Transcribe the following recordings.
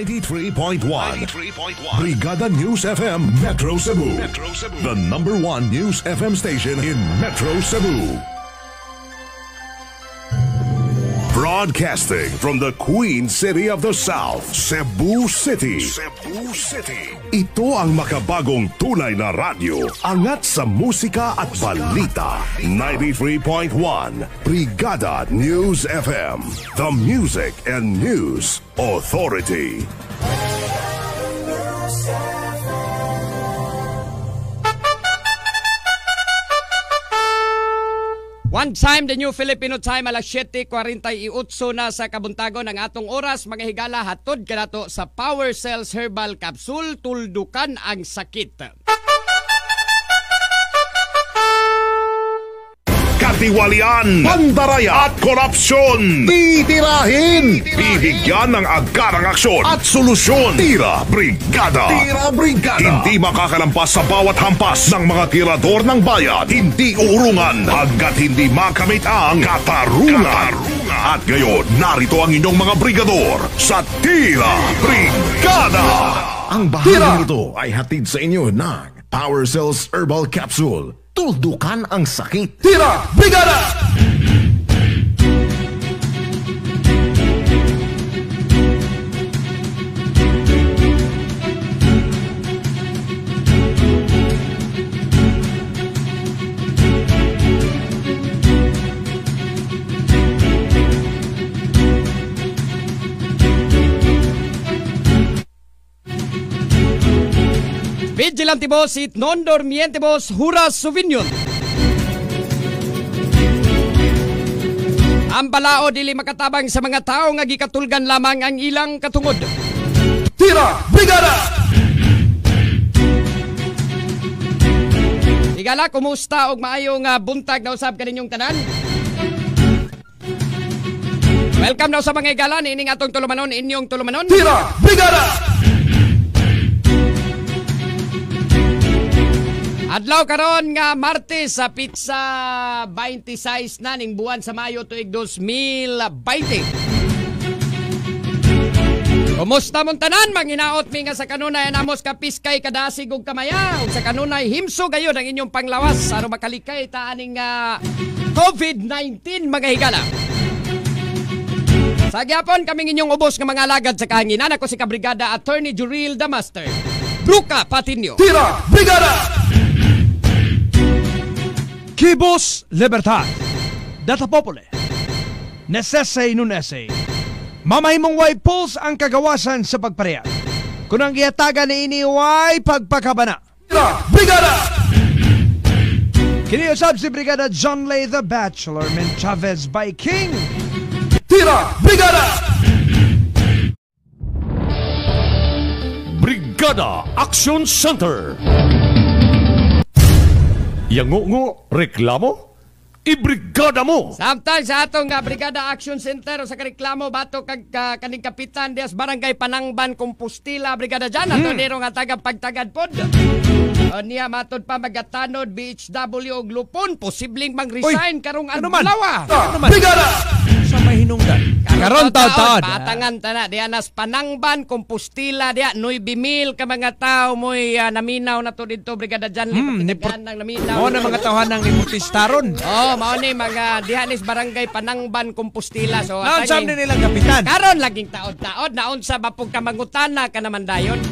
93.1 Brigada News FM Metro Cebu. The #1 News FM station in Metro Cebu. Broadcasting from the Queen City of the South, Cebu City. Ito ang makabagong tunay na radyo, angat sa musika at balita. 93.1 Brigada News FM, the Music and News Authority. One time, the New Filipino Time, alas 7:48 na sa kabuntagon ng atong oras. Mga higala, hatod ka na to sa Power Cells Herbal Capsule, tuldukan ang sakit. Katiwalian, pandaraya at korupsyon. Titirahin. Bibigyan ng agarang aksyon at solusyon. Tira Brigada. Hindi makakalampas sa bawat hampas ng mga tirador ng bayan. Hindi uurungan hanggat hindi makamit ang katarungan. At ngayon, narito ang inyong mga brigador sa Tira Brigada. Ang bahagi nito ay hatid sa inyo ng Power Cells Herbal Capsule. Tuldukan ang sakit. Tira Brigada! Vigilante boss, it non dormiente boss, Hura Sauvignon. Ang balao dili makatabang sa mga tao nga gikatulgan lamang ang ilang katungod. Tira Brigada! Igala, kumusta og maayong buntag na usab kaninyong tanan? Welcome daw sa mga igala, ining atong tulumanon, inyong tulumanon. Tira Brigada! Adlaw karon nga Martes sa pizza 26 na ning buwan sa Mayo tuig 2020. Kumusta mong tanan? Manginaot mi nga sa kanunay anamos ka piskay kadasig ug kamaya ug sa kanunay himso gayud ang inyong panglawas aron makalikay ta aning COVID-19 mga higala. Sa gyapon kaming inyong ubos nga mga alagad sa kahanginan, ako si Kabrigada Attorney Juril Damaster. Bruca Patinio. Tira Brigada! Kibos Libertad, Data Popule, Necesse nun esse. Mamahimong way pulse ang kagawasan sa pagpareha. Kung ang gihatagan ni iniway pagpakabana. Tira Brigada! Kiniusab si Brigada John Lay the Bachelor Men Chavez by King. Tira Brigada! Brigada Action Center. Yango reklamo? Ibrigada mo! Samtang sa atong Brigada Action Center sa kareklamo bato kag kaning kapitan dias Barangay Panangban, Compostela, Brigada Jan ato niro nga taga pagtagad pod. Niya matod pa magatanod BHW og lupon posibleng mang-resign karong adlaw. Brigada! Sa mahinungdan. Karon taon patangan tana diya nas Panangban, Compostela diya 9,000 ka mga tawo moy naminaw na to didto Brigada Jan nang naminaw. Mo na mga tawhan nang imutistaron. Oh, mao ni mga dihanis Barangay Panangban, Compostela. So naonsam din nilang kapitan. Karon laging taod-taod naunsa ba pug kamangutana ka naman dayon.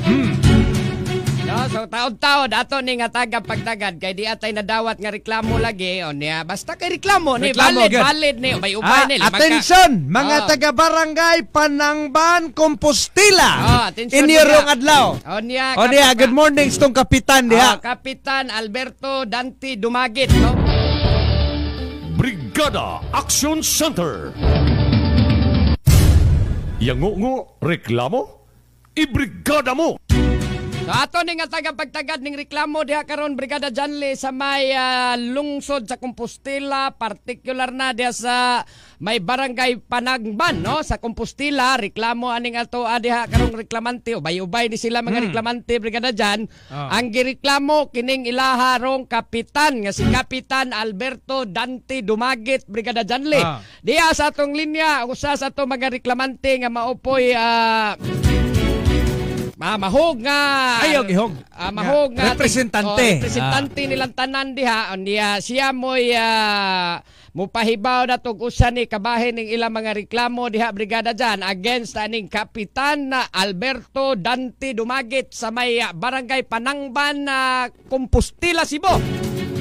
No, so taod-taod ato ni nga taga pagtagad kay di atay nadawat nga reklamo lagi o niya basta kay reklamo ni valid ni ubay nila. Attention mga taga Barangay Panangban, Compostela. Inyong adlaw. O niya good morning stong kapitan diha. Kapitan Alberto Dante Dumagit, no? Brigada Action Center. Yango reklamo? Ibrigada mo! So ato ni nga taga pagtagad ning reklamo diha karon Brigada Janle sa may lungsod sa Compostela, particular na diha sa may Barangay Panangban, no, sa Compostela. Reklamo aning ato diha karong reklamante, ubay-ubay ni sila mga reklamante Brigada Jan. Ang gireklamo kining ilaharong kapitan nga si Kapitan Alberto Dante Dumagit Brigada Janle. Diha sa atong linya usa sa ato mga reklamante nga maupoy mahog nga. Ayaw gihog. Mahog nga. Representante. Representante nilang tanan diha. Siya mo'y mupahibaw na tug usa ni kabahin ning ilang mga reklamo diha brigada dyan against aning Kapitan na Alberto Dante Dumagit sa may barangay Panangban na Compostela, Cebu.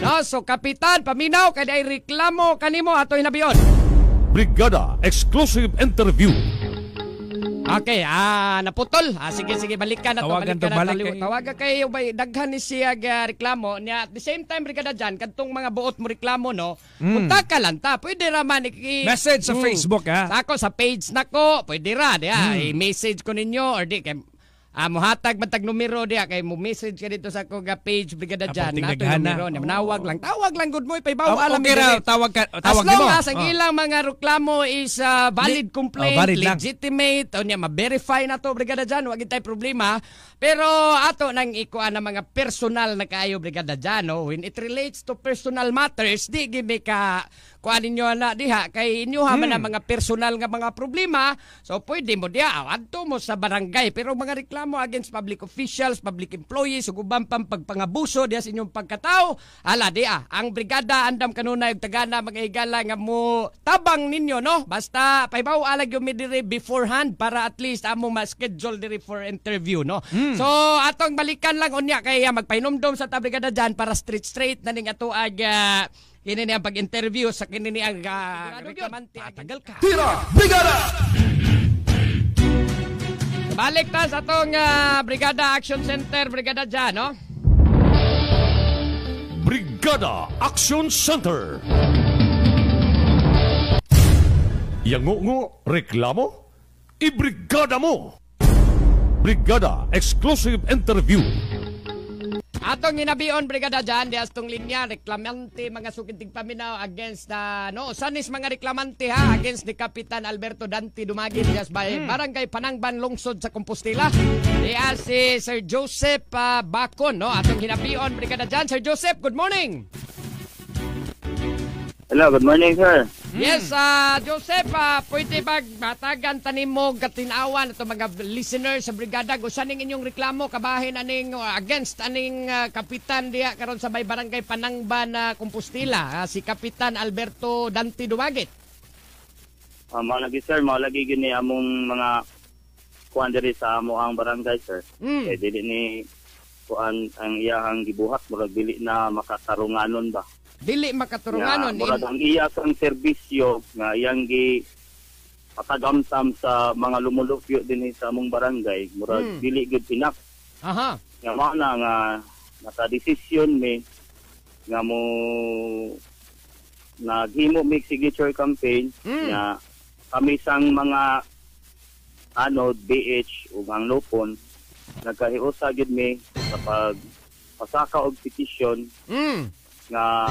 No, so Kapitan, paminaw kay day reklamo kanimo ato hinabiyon. Brigada Exclusive Interview. Okay, naputol. Sige, balikan na to. Tawagan kayo, daghan ni siya reklamo. At the same time, Brigada dyan, kadtong mga buot mo reklamo, no? Punta ka lang ta. Pwede raman message sa Facebook, ha? Ako, sa page na ko, pwede ra. I-message ko ninyo, or di, muhatag matag numero diya kay mo message ka dito sa ko page Brigada dyan nato yung numero niya. Tawag lang good mo ipahibaw alam okay ra, tawag as long as ang ilang mga reklamo is valid complaint, legitimate o niya ma-verify na to Brigada dyan, wag itay problema. Pero ato nang ikuan na mga personal na kaayo Brigada dyan, no? When it relates to personal matters, di gimi ka kuan ninyo na diha kay inyo man na mga personal nga mga problema, so pwede mo diha adto mo sa barangay. Pero mga reklamo against public officials, public employees, ug uban pang pagpangabuso diha sa inyong pagkatao, ala diha ang brigada andam kanunay og tagana mga higala nga mo tabang ninyo, no? Basta paibaw alag yung midiri beforehand para at least amo ma-schedule diri for interview, no? So atong balikan lang unya kay magpahinomdom sa ta brigada dyan para straight na ning ato kini niya pag-interview sa kini niya reklamante. Tagal ka. Tira Brigada! Balik ta sa atong Brigada Action Center, Brigada dyan, no? Brigada Action Center. Yango reklamo? Ibrigada mo! Brigada Exclusive Interview. Atong ginabion Brigada dyan, di astong linya, reklamante, mga sukitig paminaw against sanis mga reklamante against ni Kapitan Alberto Dante Dumagit dias barangay Panangban lungsod sa Compostela. Diya si Sir Joseph Bacon, no? Atong ginabion Brigada dyan. Sir Joseph, good morning. Hello, good morning, sir. Yes, Joseph, pwede ba matagan tanim mo katinawan ito mga listeners sa brigada kung saan inyong reklamo kabahin aning against aning kapitan diya karon sa may barangay Panangban na Compostela, si Kapitan Alberto Dante Dumagit. Malagi, sir, malagi gini among mga kuan diri sa amo ang barangay, sir. Kaya dili ni kuan ang iyahang gibuhat murag dili na makatarunganon ba. Dili makaturunganon. Murag ang iyang serbisyo nga iyang gi patagamtam sa mga lumulupyo din sa among barangay, murag dili gud pinak. Aha. Nga mao na nga naka-desisyon mi nga mo naghimo mig signature campaign nga kami sang mga BH ug ang lupon nagkahiusa gid mi sa pagpasaka og petisyon nga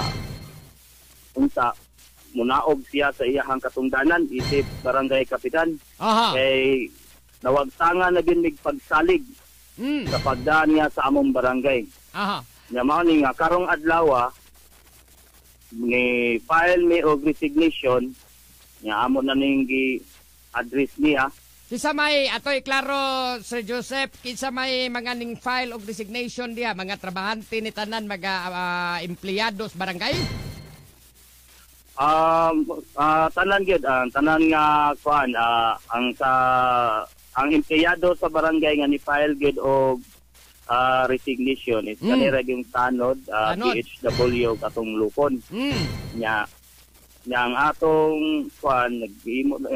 unsa munaog siya sa iyahang katungdanan isip barangay kapitan. Kay nawagtangan na din mig pagsalig sa pagdaan niya sa among barangay. Nga mao ni nga karong adlaw ni file me og resignation nga amo na ning gi-address niya. Kisa may atoy klaro Sir Joseph, kisa may mga ning file of resignation diha mga trabahante ni tanan mga empleyados barangay? Tanan gid tanan nga kuan ang empleyado sa barangay nga ni file gid og resignation is kanira yung tanod DHW katong lupon. Yang atong kuan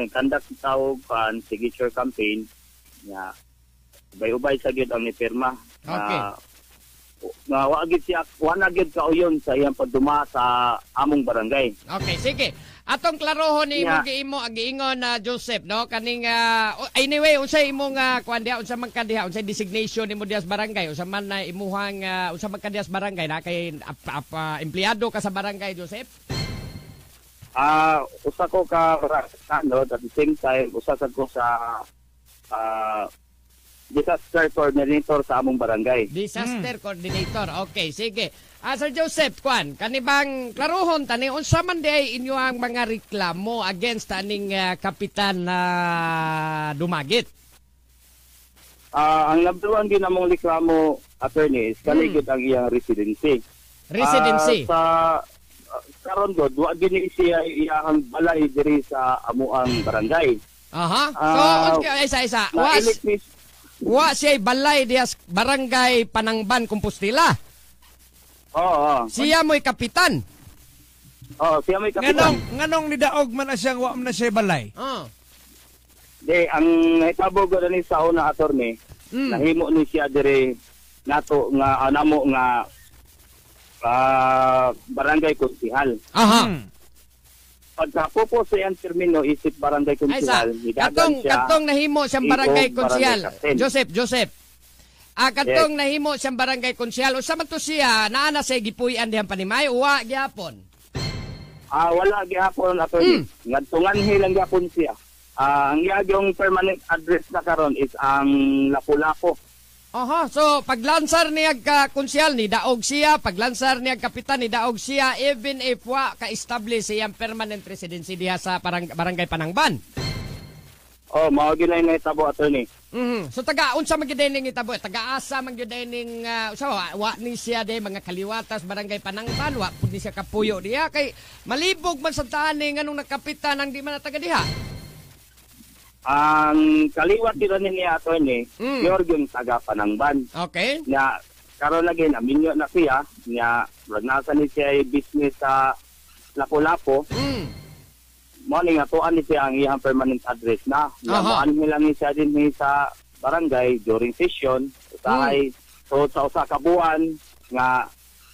conduct tawag signature campaign nga ubay-ubay sa gyud ang nipirma. Nga wa gyud siya wana gyud kauyon sa iyang pagduma sa among barangay. Okay, sige. Atong klarohon ni mo giimo giingon na Joseph, no? Kaning anyway unsay imong kuan diha unsa man kadiha unsay designation nimo diha sa barangay unsa man na imuhang unsa man kadiha sa barangay na kay empleyado ka sa barangay Joseph? Usa ko ka at the same time usa ko sa disaster coordinator sa among barangay. Disaster coordinator. Okay, sige. Sir Joseph, kwan, kanibang klarohon tani unsa man di inyo ang mga reklamo against aning Kapitan Dumagit? Ang number one din namong reklamo, attorney, is kaligid ang iyang residency. Residency. Karon God, wa gini siya iyang balay diri sa amuang barangay. Aha. So, isa. Wa siya balay diya sa barangay Panangban, Compostela. Oo. Siya mo'y kapitan. Siya may kapitan. Nganong nidaog man na siyang wa man na siya balay? Di, ang hitabo ko ni sa una, attorney, nahimo ni siya diri nato nga anamo nga barangay konsihal. Aha. Pagka po sa iyang termino isip barangay konsihal, katong nahimo siyang barangay konsihal. captain. Joseph. Katong nahimo siyang barangay konsihal. Usa man to siya naa na say gipuy-an dihang panimay uwa gyapon. Wala gihapon, attorney. Ngadtungan hilang gyapon siya. Ang yung permanent address na karon is ang Lapu-Lapu. Aha, so paglansar niya ka konsyal ni daog siya, paglansar niya kapitan ni daog siya, even if wa ka-establish siyang permanent residency diha sa barangay Panangban. Mao ginay nga itabo, attorney. So unsa man gyud ning itabo? Taga-asa man gyud ning wa ni siya day mga kaliwatas barangay Panangban, wa pud ni siya kapuyo diha kay malibog man sa tani nganong nakapitan ang di man taga diha. Ang kaliwat dito niya, attorney, yung taga Panangban. Okay. Nya karon lagi na minyo na siya, nya nasa ni siya business sa Lapu-Lapu. Morning atuan ni siya ang iyang permanent address na. Nya mo lang siya din sa barangay during session, usahay so sa usa ka buwan nga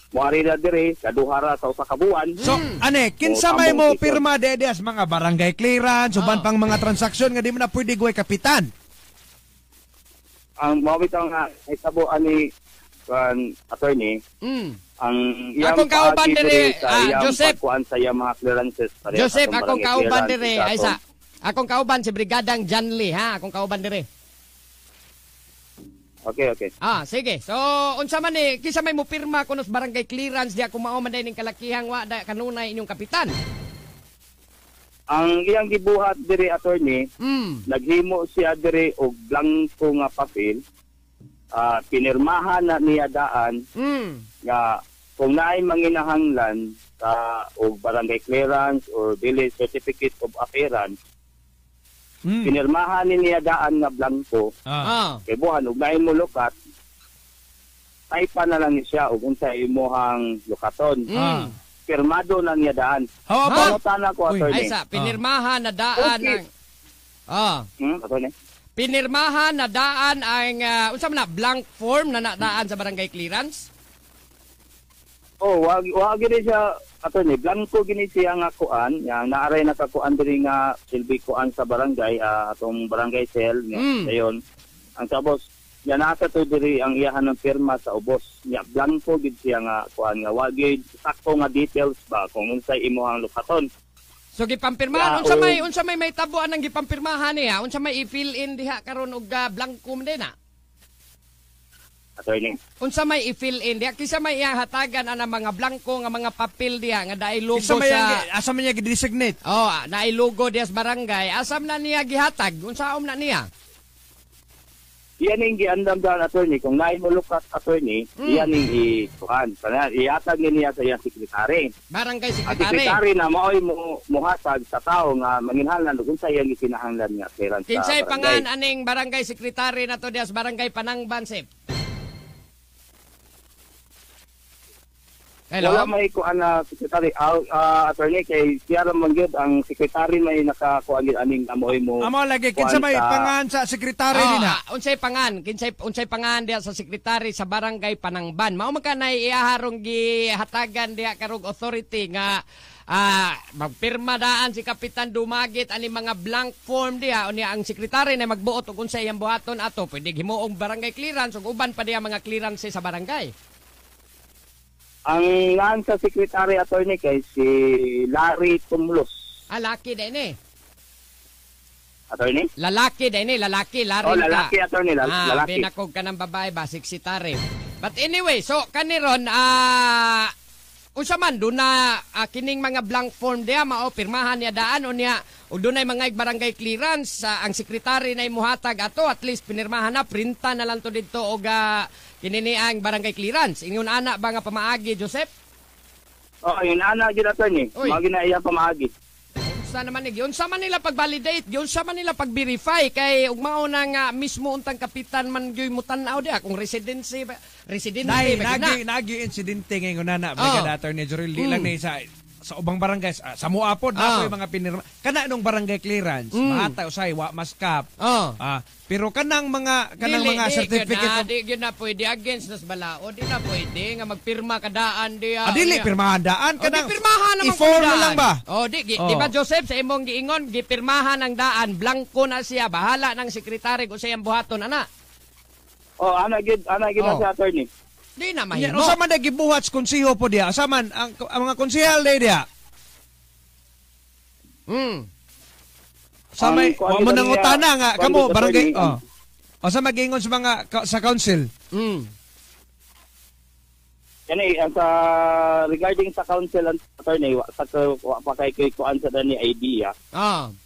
moari na dire kaduhara sa usa ka buwan. So, kinsa may mo pirma dedes mga barangay clearance, uban pang mga transaksyon nga di mo na pwede guway kapitan. Ang mawit ang itabo ani attorney. Ang iyang akong kauban dire, Joseph, kuan sa iyang mga clearances. Joseph, akong kauban dire, akong kauban si Brigadang Janly, ha? Akong kauban dire. Okay. Sige. So, unsa man kinsa may mo pirma kuno sa barangay clearance diha kung mao man ning kalakihang wa da kanunay inyong kapitan. Ang iyang gibuhat diri, attorney, naghimo siya diri og blanco nga papel. Pinirmahan na niya daan nga kung naay manginahanglan og barangay clearance or dili certificate of appearance, pinirmahan niya daan nga blanco. Kay buhan ug naay mo lukat, ay pa na lang siya ug unsa imong lukaton. Pirmado na niya daan. How about tana ko, attorney? Pinirmahan na daan ang attorney? Pinirmahan na daan ang unsa man na blank form na nadaan sa barangay clearance? Wag gini siya, attorney, blanco gini siya nga kuan, yang naaray nakakuan diri nga silbi kuan sa barangay, atong barangay cell dayon. Ang tapos yan nasa to diri ang iyahan ng firma sa ubos. Ya blanco gid siya nga kuan nga wag gid sakto nga details ba kung unsay imong lukaton. So gipampirmahan unsa may tabuan ang gipampirmahan niya, unsa may i-fill in diha karon og blanco man na. Attorney. Unsa may i-fill in diha kisa may iyang hatagan ana mga blanco nga mga papel diha nga daay logo sa asa man niya gi-designate? Naay logo diha sa barangay. Asam na niya gihatag? Unsaon na niya? Iyan yung giandam daan, attorney. Kung naay mo lukat, attorney, iyan yung ikuhan. Iatag niya sa iyang sekretary. Barangay Ang sekretary. sekretary na maoy muhatag sa tao nga manginhanglan kung sa iyang ikinahanglan nga clearance sa Kinsay barangay. pangan aning barangay sekretary na to diha sa barangay Panangban, Sip? Hello? Wala may kuan na sekretary, attorney, kay siya ramang gyud ang sekretary may nakakuan gyud aning amoy mo. Amo lagi kinsa may pangan sa sekretary nina. Unsay pangan? Unsay pangan diha sa sekretary sa barangay Panangban? Mao man kanay iyaharong gihatagan diha karong authority nga magpirma daan si Kapitan Dumagit ani mga blank form diha unya ang sekretary na magbuot og unsay iyang buhaton ato pwede himuong barangay clearance ug uban pa diha mga clearance sa barangay. Ang ngan sa secretary, attorney, kay si Larry Tumlos. Laki din eh. Attorney? Lalaki din eh, lalaki, Larry. Lalaki, attorney, lalaki. Pinakog ka ng babae ba, sekretary. But anyway, so kaniron, Unsa man do na kining mga blank form diha mao pirmahan niya daan o niya ug dunay mga barangay clearance ang sekretary na imuhatag ato at least pinirmahan na printa na lang to didto og kinini ang barangay clearance. Ingon ana ba nga pamaagi Joseph? Oh, yun ana gyud attorney. Mao ginaiya pamaagi. Unsa naman ni unsa man nila pag-validate, unsa man nila pag-verify kay ug mao na nga mismo untang kapitan man gyoy mutan-aw diha kung residente ba nagi insidente ngayon na Brigada Attorney Jorel di lang ni sa ubang barangay sa Muapod na ko mga pinirma kana nung barangay clearance mahata usay wa maskap pero kanang mga certificate di gyud na pwede against nas balao di na pwede nga magpirma kadaan diya dili pirmahan daan kanang pirmahan naman i-form na lang ba di ba Joseph sa imong giingon gipirmahan ang daan blanko na siya bahala ng sekretary kung sayang buhaton ana ana gid na sa attorney. Di na mahimo. Usa man gibuhat sa konseho po diya. Asa man ang mga konsehal diya. Sa may mo nang utana nga kamo barangay. Asa mag-ingon sa mga sa council? Kani sa regarding sa council and attorney sa pa kay kuan sa dani idea.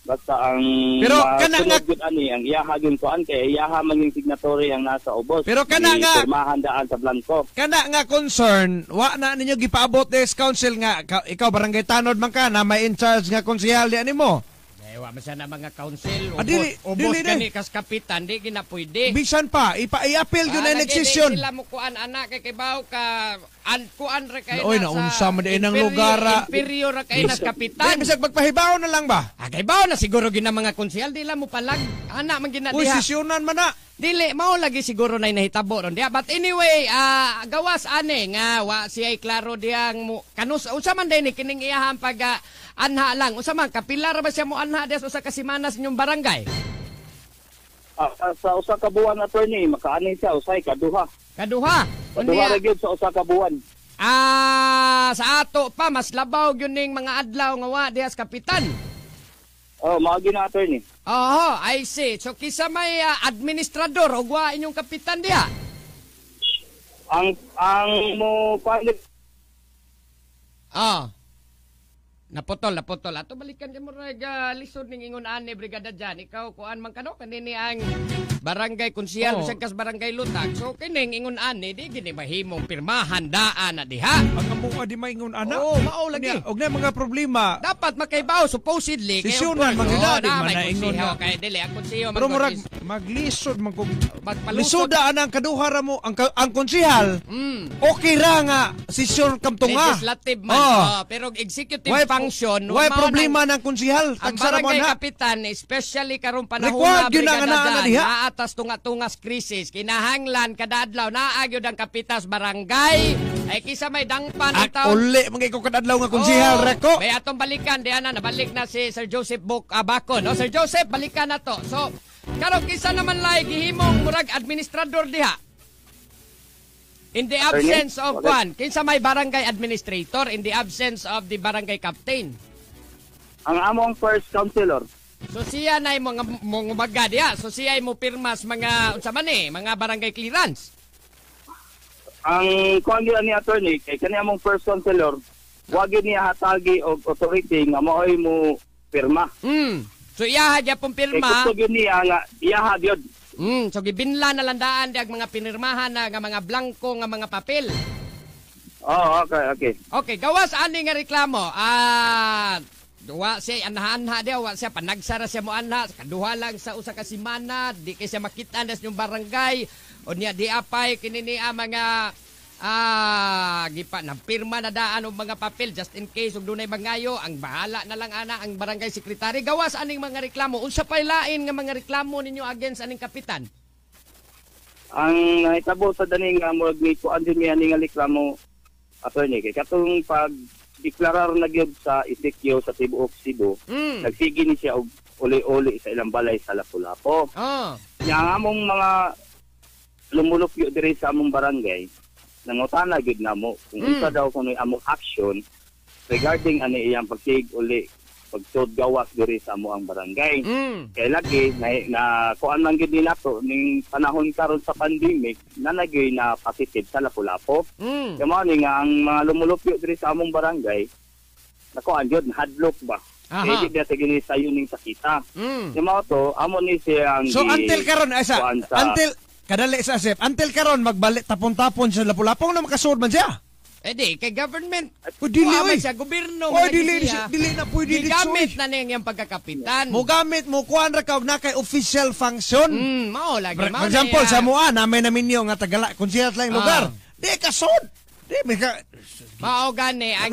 Basta ang pero kana nga ani ang iyaha gyud kuan kay iyaha man yung signatory ang nasa ubos. Pero kana nga pirmahan daan sa blanco. Kana nga concern wa na ninyo gipaabot des council nga ikaw barangay tanod man ka na may in charge nga konsehal di animo. Wa man sana mga council ubos kani kas kapitan di gina pwede. Bisan pa i-appeal gyud na decision. Sila mo kuan anak kay kibaw ka kuan ra kay na unsa man di nang lugar inferior ra kay nas kapitan. Bisag magpahibaw na lang ba? Kaybaw na siguro gina mga konsehal dila mo palag ana man gina diha. Posisyonan man na. Dili mao lagi siguro na nahitabo ron diha. But anyway, gawas ani nga wa siya'y klaro diyang kanus unsa man din kining iyahan pag anha lang. Unsa man kapilar ba siya mo anha des usa ka semana sa inyong barangay? Sa usa ka buwan attorney makaani siya usay kaduha. Kaduha ra gyud sa usa ka buwan. Sa ato pa mas labaw gyud ning mga adlaw nga wa diha sa kapitan. Maagi na attorney. I see. So kisa may administrador o wa inyong kapitan diha? Ang mo palit. Naputol. Ato balikan di mo reg lisod ning ingon ani Brigada Jan. Ikaw kuan man kano kanini ang barangay konsehal sa kas barangay Lutag. So kining ingon ani di gini mahimong pirmahan daan na diha. Ang amo di maingon ana. Mao lagi. Og na mga problema. Dapat makaibaw supposedly kay sisyonan man gid ingon kay dili ang konseho pero murag maglisod man kog lisoda anang kaduha ra mo ang konsehal. Okay ra nga sisyon kamtunga. Legislative man pero executive function why problema ng konsehal ang barangay kapitan especially karong panahon na Brigada Jan atas tunga-tungas krisis kinahanglan kada adlaw naa gyud ang kapitas barangay ay kisa may dangpan itaw uli mga ikaw kada adlaw nga konsehal reko may atong balikan diha na nabalik na si Sir Joseph Bacon Sir Joseph balikan na to so karon kisa naman lay gihimong murag administrador diha in the absence of one, kinsa may barangay administrator in the absence of the barangay captain. Ang among first councilor. So siya na mga baga diya. So siya mo pirmas mga unsa man mga barangay clearance. Ang kuan ni attorney kay kani among first councilor, wa gyud niya hatagi og authority nga maoy mo pirma. So iyaha diya pong pirma. Gusto gyud niya nga iyaha gyud. So gibinla na landaan diag mga pinirmahan na nga mga blanko nga mga papel. Okay. Okay, gawas ani nga reklamo. Wa siya anha diya, wa siya panagsara siya mo anha, kaduha lang sa usa ka semana, di kay siya makita nas yung barangay o niya di apay kinini mga gipa na pirma na daan og mga papel just in case ug dunay mangayo ang bahala na lang ana ang barangay secretary gawas aning mga reklamo unsa pay lain nga mga reklamo ninyo against aning kapitan ang nahitabo sa dani nga mo ni kuan din ani nga reklamo attorney kay katong pag deklarar na gyud sa Ezekiel sa tibuok Cebu nagsigi ni siya og uli-uli sa ilang balay sa Lapu-Lapu nya among mga lumulupyo diri sa among barangay nangutana gid namo kung unsa daw kuno among action regarding ani iyang pagtig uli pagsud gawas diri sa amo ang barangay. Kay lagi na kuan man gid nato ning panahon karon sa pandemic na nagyoy na positive sa Lapu-Lapu. Kaya mo ni nga ang mga lumulupyo diri sa among barangay nakuan gyud hadlok ba. Kaya di natin gini sayo ning sakita. Kaya mo to amo ni siyang So until karon until kadali sa Sep, until karon magbalik tapon-tapon sa Lapu-Lapu na makasuod man siya. Di, kay government. Dili, oy. Siya, gobyerno. Dili na pwede dito. Gamit na niya yung pagkakapitan. Mo gamit mo kuan ra kaog na kay official function. Mao lagi. For example, sa mua namin naminyo nga tagala konsihat lang lugar. Di kasod. Di ka mao gani ang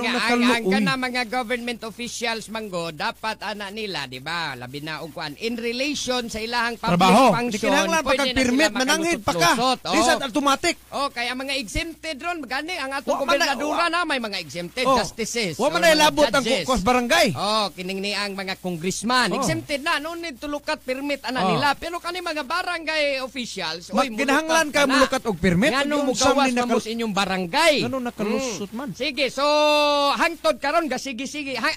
kana mga government officials manggo dapat ana nila, di ba? Labi na og kuan in relation sa ilahang public trabaho. function. Di kinahanglan pagka-permit mananghid pa ka. Lisad automatic. Kaya ang mga exempted ron gani ang atong gobernadora na may mga exempted justices. Wa man labot ang kukos barangay. Kining ni ang mga congressman exempted na no need to look at permit ana nila, pero kani mga barangay officials kinahanglan ka mulukat og permit ngano mo gawas mamos inyong barangay. Ngano nakalusot man. Sige, so hangtod karon ga sige.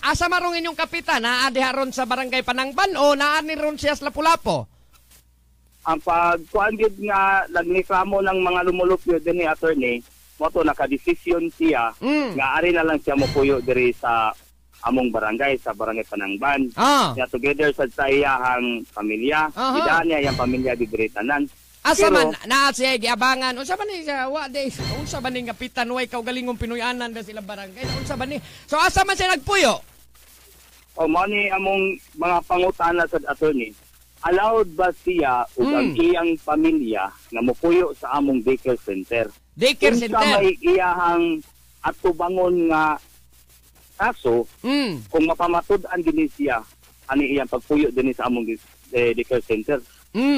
Asa marong inyong kapitan naa diha ron sa barangay Panangban o naa ni ron siya sa Lapu-Lapu? Ang pagkuan gid nga nagreklamo ng mga lumulupyo dinhi attorney, mo to nakadesisyon siya nga ari na lang siya mopuyo diri sa among barangay sa barangay Panangban. Ya together sa iyahang pamilya, idaan niya yang pamilya di diri tanan. Asa man na siya giabangan unsa man ni siya unsa man ni kapitan way kaugalingong Pinoyanan da sila barangay unsa man ni so asa man siya nagpuyo mao ni among mga pangutana sa attorney allowed ba siya ug ang iyang pamilya nga mopuyo sa among daycare center unsa may iyahang atubangon nga kaso kung mapamatud-an dinhi siya ani iyang pagpuyo dinhi sa among daycare center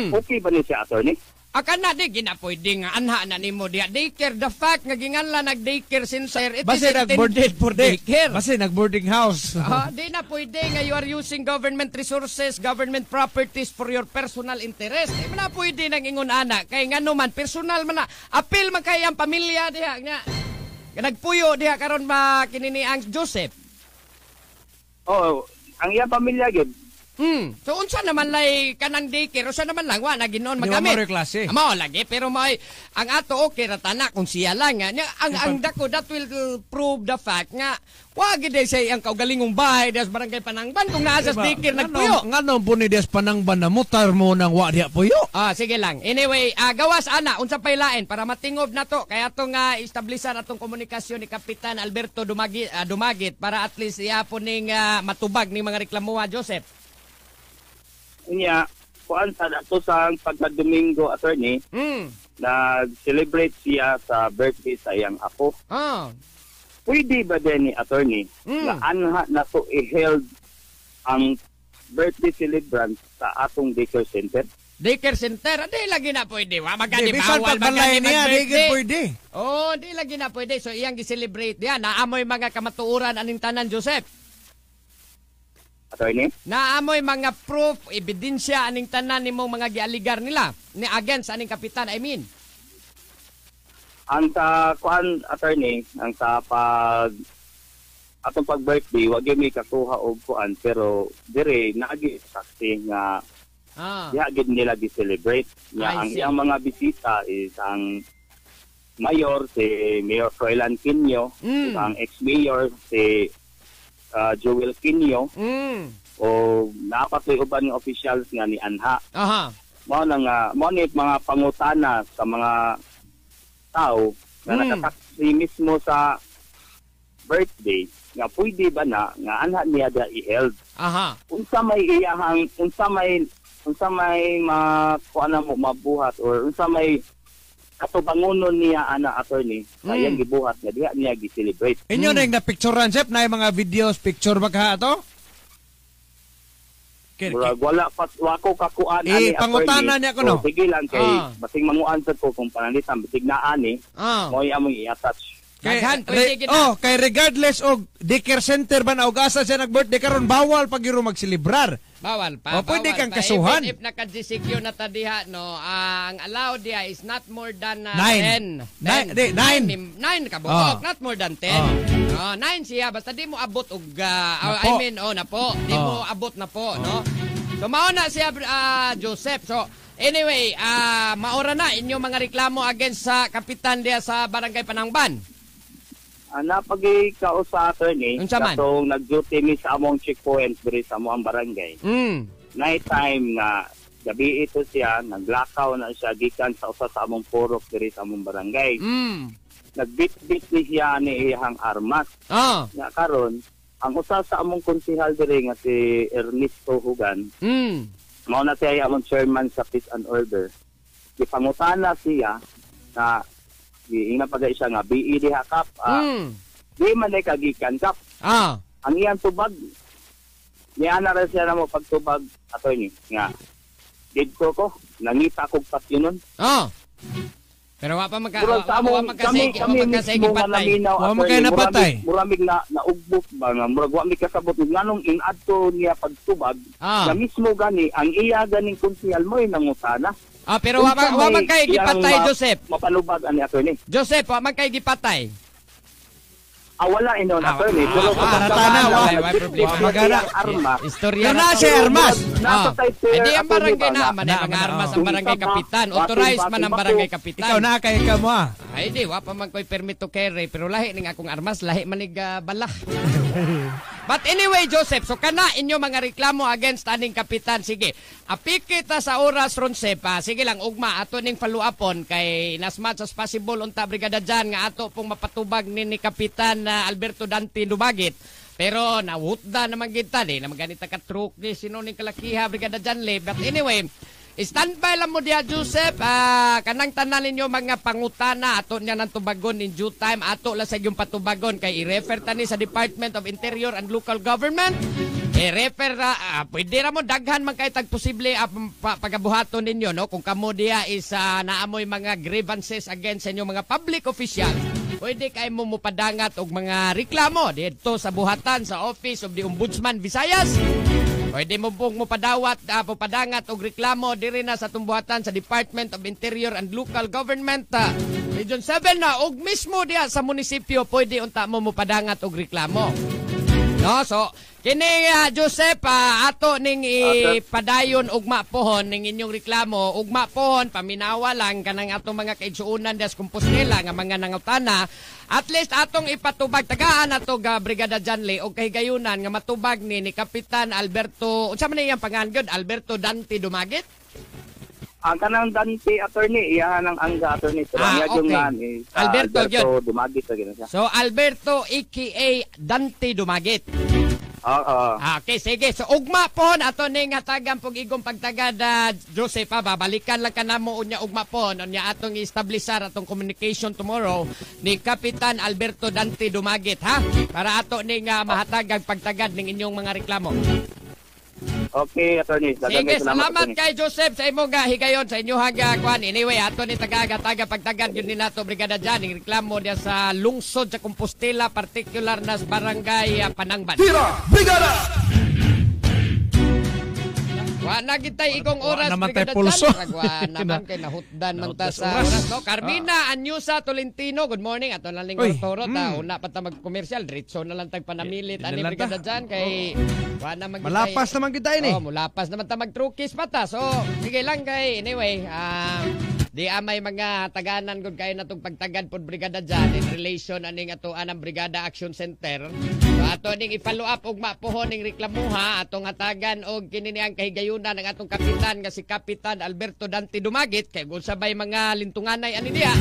okay ba ni siya attorney? Akana di ginapwede nga anha na nimo diha daycare the fact nga ginganlan nag daycare center it base nag-boarding for daycare. Base nag-boarding house. Di na pwede nga you are using government resources, government properties for your personal interest. Di na pwede nang ingon ana kay ngano man personal man na apil man kay ang pamilya diha nga nagpuyo diha karon ba kinini ang Joseph. Ang iyang pamilya gid So unsa naman lay kanang daycare unsa naman lang wa na ginon magamit. Mao lagi pero may ang ato okay ra tana kung siya lang nga ang dako that will prove the fact nga wa gid say ang kaugalingong bahay des barangay Panangban kung naa sa daycare nagpuyo. Ngano po ni des Panangban na mutar mo nang wa diha puyo. Sige lang. Anyway, gawas ana unsa pay lain para matingob nato kay atong establisan atong komunikasyon ni Kapitan Alberto Dumagit para at least iya po ning matubag ning mga reklamuha Joseph. Niya, kuan sa dato sa pagka-Domingo attorney, nag-celebrate siya sa birthday sa iyang apo. Pwede ba din ni attorney na anha na to i-held ang birthday celebrant sa atong daycare center? Daycare center? Di lagi na pwede. Magani bawal magani mag-birthday. Di lagi na pwede. So iyang gi-celebrate diyan. Naamoy mga kamatuuran aning tanan Joseph. Attorney? Naamoy mga proof, ebidensya aning tanan nimong mga gialigar nila ni against aning kapitan, I mean. Ang sa kuan attorney, ang sa atong pag-birthday, wag mi kakuha og kuan pero dire naagi saksi nga diha gid nila gi-celebrate. Ang iyang mga bisita is ang mayor si Mayor Froilan Quinio, ang ex-mayor si Joel Quinio o napatoy uban ng officials nga ni Anha. Mao ni mga pangutana sa mga tao na nakataksi mismo sa birthday nga pwede ba na nga Anha niya da i-held. Unsa may iyahang unsa may kuana mo mabuhat or unsa may katubangonon niya ana attorney sayang gibuhat nga diha niya gi-celebrate. Inyo ning na picturean chef na mga videos picture ba ka ato? Wala pa wako kakuan ani pangutana niya ko no. Sige lang kay basing manguan sad ko kung panalitan bitig na ani mo among i-attach. Daghan, pwede gina. kay regardless og daycare center ba na og asa siya nag-birthday karon bawal pag iro magsilibrar. Bawal pa. Pwede bawal kang pa. kasuhan. Even if naka-GCQ na tadiha, no, ang allowed diha is not more than 9. 10. 9 ka buok, not more than 10. 9 siya, basta di mo abot og, napo. Di mo abot na po, no? So, mauna siya, Joseph. So, anyway, maura na inyong mga reklamo against sa kapitan diya sa Barangay Panangban. Napagikaos sa attorney, Unsa man? katong nag-duty mi sa among checkpoint diri sa among barangay. Night time nga gabi ito siya, naglakaw na siya gikan sa usa sa among purok diri sa among barangay. Nagbit-bit ni siya ni iyang armas. Nga karon, ang usa sa among konsehal diri nga si Ernesto Hugan, mao na siya among chairman sa Peace and Order. Gipangutana siya na ina pagay siya nga BE diha kap. Di man ay kagikan kap. Ang iyang tubag niya na rin siya na mo pagtubag attorney nga dito ko nangita kog patyon. Pero wa pa magkasigi patay. Wa magkay napatay. Muramig na naugbok ba nga murag wa mi kasabot nganong inadto niya pagtubag na mismo gani ang iya ganing konsehal mo nangutana. Pero wa man kay gipatay, Joseph. Mapalubag ani attorney. Joseph, wa man kay gipatay. Wala ino na attorney. Pero magana arma. Istorya na si armas. Hindi ang barangay naman mga armas ang barangay kapitan. Authorized man ang barangay kapitan. Ikaw na kay ka mo. Ay di, wa pa man ko'y permit to carry. Pero lahi ning akong armas, lahi manig balak. But anyway, Joseph, so kana inyo mga reklamo against aning kapitan. Sige, apikita sa oras ron sepa. Sige lang, ugma, ato ning follow-upon kay as much as possible unta brigada dyan nga ato pong mapatubag ni kapitan Alberto Dante Dumagit. Pero nawutda naman kita di na maganita ka truck di sinuning kalakiha brigada dyan le. But anyway, standby lang mo diya, Joseph. Kanang tanan ninyo mga pangutana ato niya ng tubagon in due time. Ato lang sa yung patubagon kay i-refer tani sa Department of Interior and Local Government. I-refer pwede ra mo daghan man kay tag posible pagabuhaton ninyo no kung kamo diya is naamoy mga grievances against sa inyo mga public officials. Pwede kay mo mupadangat og mga reklamo dito sa buhatan sa Office of the Ombudsman Visayas. Pwede mo pong mupadangat og reklamo diri na sa tumbuhatan sa Department of Interior and Local Government Region 7 na og mismo diya sa munisipyo pwede unta mo mupadangat og reklamo. No, so kini Joseph ato ning ipadayon ugma pohon ning inyong reklamo ugma pohon paminawa lang kanang atong mga kaigsuonan des Compostela nga mga nangutana at least atong ipatubag tagaan ato Brigada Janley og kahigayunan nga matubag ni Kapitan Alberto unsa man iyang pangalan Alberto Dante Dumagit. Ang kanang Dante attorney iya nang angga attorney okay. Alberto Dumagit siya. So Alberto aka Dante Dumagit. Okay, sige. So, ugma po, ato ning hatagan pong igong pagtagad, Joseph, babalikan lang ka na mo unya ugma po, unya atong i-establisar atong communication tomorrow ni Kapitan Alberto Dante Dumagit, ha? Para ato ning mahatagang pagtagad ning inyong mga reklamo. Okay, attorney. Sige, salamat kay Joseph sa imong higayon sa inyong kwan. Anyway, ato ni taga pagtagad yun din nato brigada dyan. Yung reklamo diya sa lungsod sa Compostela, particular na sa barangay Panangban. Tira! Brigada! Wa na kitay igong oras namatay brigada pulso. dyan. Wa naman kay nahutdan man ta sa oras. No? Carmina Anyusa Tolentino, good morning. Ato na ling Toro ta. Una pa ta mag-commercial. Diretso na lang tag panamilit. Ani brigada dyan kay wa na magitay. Malapas naman kita ini. Mulapas naman ta mag-trukis pa ta. So, sige lang kay anyway, di may mga taganan gud kay natong pagtagad pod brigada dyan in relation aning ato anang Brigada Action Center. So ato ning i-follow up og mapuhon ning reklamuha atong hatagan og kini niyang kahigayunan ng atong kapitan nga si Kapitan Alberto Dante Dumagit kay gud sabay mga lintunganay ani diha.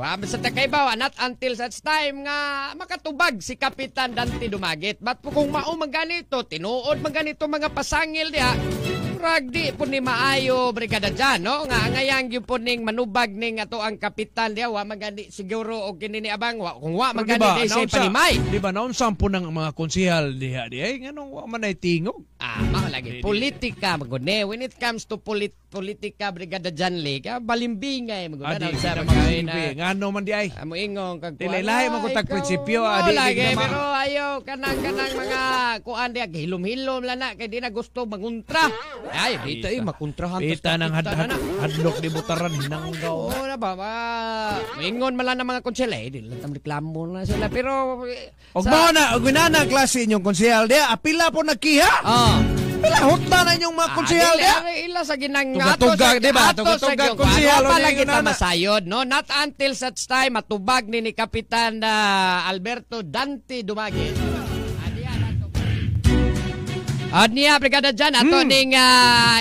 Sa takaybaw, not until such time nga makatubag si Kapitan Dante Dumagit. But kung mao man ganito, tinuod man ganito mga pasangil diha, Murag di po ni maayo Brigada Jan, no? Nga ngayang gyud po ning manubag ning ato ang kapitan diya wa magani siguro og kini ni abang wa kung wa magani Diba, di say naunsa- panimay. Di ba naunsan po ng mga konsehal diha di ay nganong wa man ay tingog. Mao lagi politika magune when it comes to politika Brigada Jan Lee ka balimbingay maguna Adi sa kita magay magsimbi. Ngano man di ay. Amo ingong kag Dilay-lahi man ko tag prinsipyo, adi adi, lagi di naman. pero ayaw kanang mga kuan diya hilom-hilom lang na kay di na gusto manguntra. Ay dito makuntrahan Pita ng hadlok di butaran hinanggaw. Oo na ba? Ingon man lang ng mga konsele. Di lang reklamo na sila. Pero... Og mao na, og ginana klase inyong konsehal diha, apila po nagkiha. Pila hutla na inyong mga konsehal diha. Ila sa ginang... Tugatugag, di ba? Tugatugag konsehal. Ano pa lagi ta masayod, no? Not until such time matubag ni Kapitan Alberto Dante Dumaguez. Niya, Brigada Jan, ato ning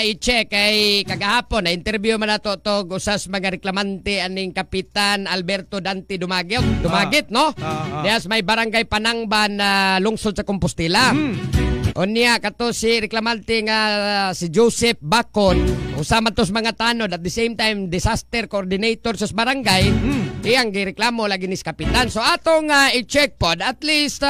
i-check kay kagahapon na interview man nato to usas mga reklamante aning Kapitan Alberto Dante Dumagit, no? Dias may barangay Panangban na lungsod sa Compostela. Niya kato si reklamante nga si Joseph Bacon usama tos mga tanod at the same time disaster coordinator sa barangay. Iyang gireklamo lagi ni Kapitan. So atong i-check pod at least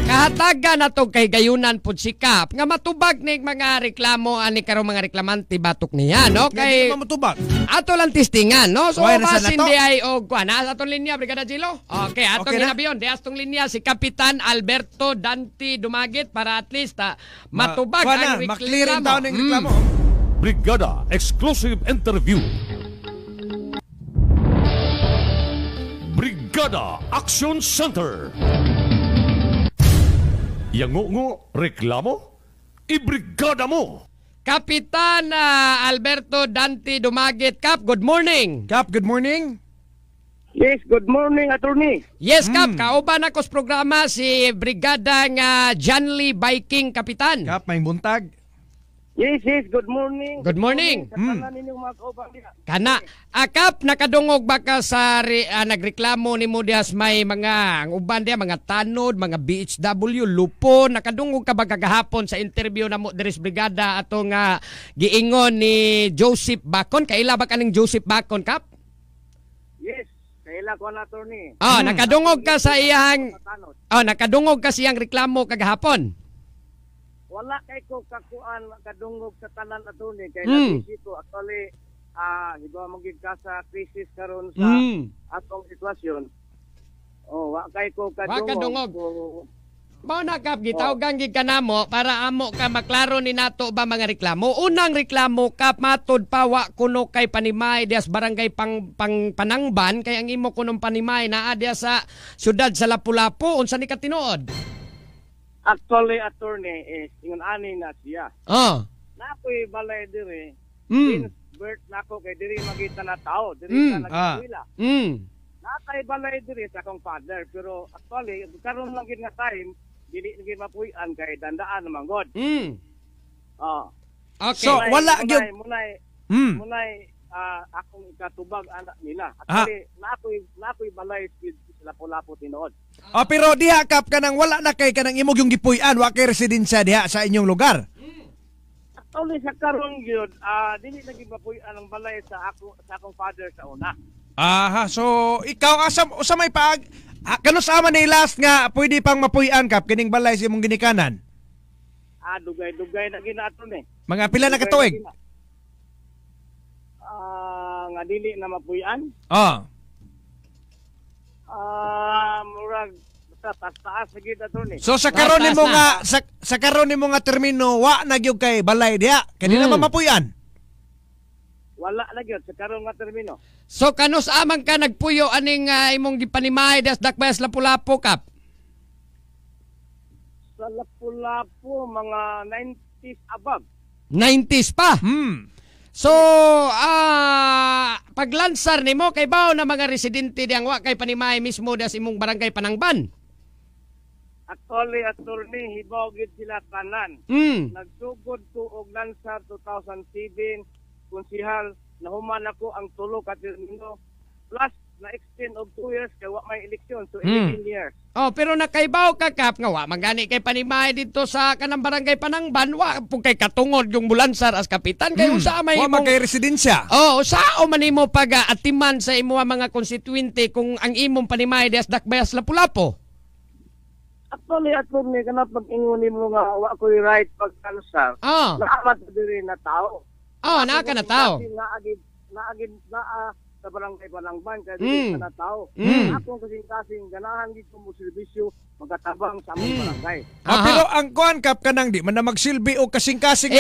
kahatagan na to kay gayunan po si Kap nga matubag ni mga reklamo ani karong mga reklamante batok niya, no? Kay matubag. ato lang testingan, no? So Why na mas sa nato? hindi ay og kuan sa atong linya Brigada Jilo. Okay, atong Okay na. ginabiyon di atong linya si Kapitan Alberto Dante Dumagit para at least matubag ang maklirin reklamo. taon ng reklamo. Brigada Exclusive Interview. Brigada Action Center. Yango reklamo? Ibrigada mo! Kapitan Alberto Dante Dumagit. Kap, good morning. Kap, good morning. Yes, good morning, attorney. Yes, Kap. Kauban ako sa programa si Brigada nga John Lee Viking Kapitan. Kap, may buntag. Yes, good morning. Good morning. Sa tanan ninyong mga kauban diha. Kana, Kap, nakadungog ba ka sa nagreklamo ni mo dias may mga, ang uban diya, mga tanod, mga BHW, lupon, nakadungog ka ba kagahapon sa interview na mo Deres Brigada atong giingon ni Joseph Bacon? Kaila ba kaning Joseph Bacon, Kap? Yes, kaila ko na, attorney. Nakadungog ka sa iyang, Tanod. nakadungog ka sa iyang reklamo kagahapon. Wala kay ko kakuan kadungog sa tanan attorney kay nabisi ko actually hibaw magig ka sa crisis karon sa atong sitwasyon. Wa kay ko kadungog. Mao na Kap, gitawgan gid kanamo para amo ka maklaro ni nato ba mga reklamo. Unang reklamo Kap, matod pa wa kuno kay panimay dias barangay Panangban kay ang imo kunong panimay naa diya sa syudad sa Lapu-Lapu unsa ni katinuod? Actually attorney ingon ani na siya. Nakoy balay dire. Since birth nako kay diri magita na tao, diri ka nagkuila. Nakay balay dire sa akong father pero actually karon lang gid nga time dili lagi mapuy-an kay dandaan naman god. Okay. So, wala gyud. Munay akong ikatubag anak nila. Actually nakoy balay with Lapu-Lapu tinuod. Pero diha Kap kanang wala na kay kanang imong yung gipuy-an wa kay residensya diha sa inyong lugar. Actually sa karon gyud dili lagi mapuy-an ang balay sa akong father sa una. So ikaw asa may pag kano sa man ni last nga pwede pang mapuy-an Kap kining balay sa imong ginikanan? Dugay-dugay na ginaton eh. Mga pila na katuig? Nga dili na mapuy-an. Murag taas na gid attorney. So sa karon nimo nga sa karon nimo nga termino wa na gyud kay balay diha. Kani na mapuy-an. Wala na gyud sa karon nga termino. So kanus amang ka nagpuyo aning imong gipanimay das dakbayas Lapu-Lapu Kap? Sa Lapu-Lapu mga 90s above. 90s pa. So, paglansar nimo kay bao na mga residente diyang wa kay panimay mismo das imong barangay Panangban. Actually, attorney, hibaw gid sila tanan. Nagsugod ko og lansar 2007, konsihal nahuman ako ang tulo ka termino plus na-extend of 2 years kaya wa may eleksyon. So 11 years. Oh, pero nakaibaw ka kap nga wa magani kay panimay dito sa kanang barangay Panangban, wa po kay katungod yung bulansar as kapitan kay usa may Wa magkay residensya. Oh, sao man imo pag-atiman sa imo mga konstituente kung ang imong panimay des dakbayas Lapu-Lapu? Actually, kanap pag-ingon mo nga wa ko'y right pag-answer. Oh. Naamat diri na tao. Oh, naa ka na tao. Naagid sa barangay Panangban kaya dili ka na tao. Akong kasing-kasing ganahan dito mo serbisyo magkatabang sa among barangay. Pero ang kuan kap kanang di man na magsilbi o kasing-kasing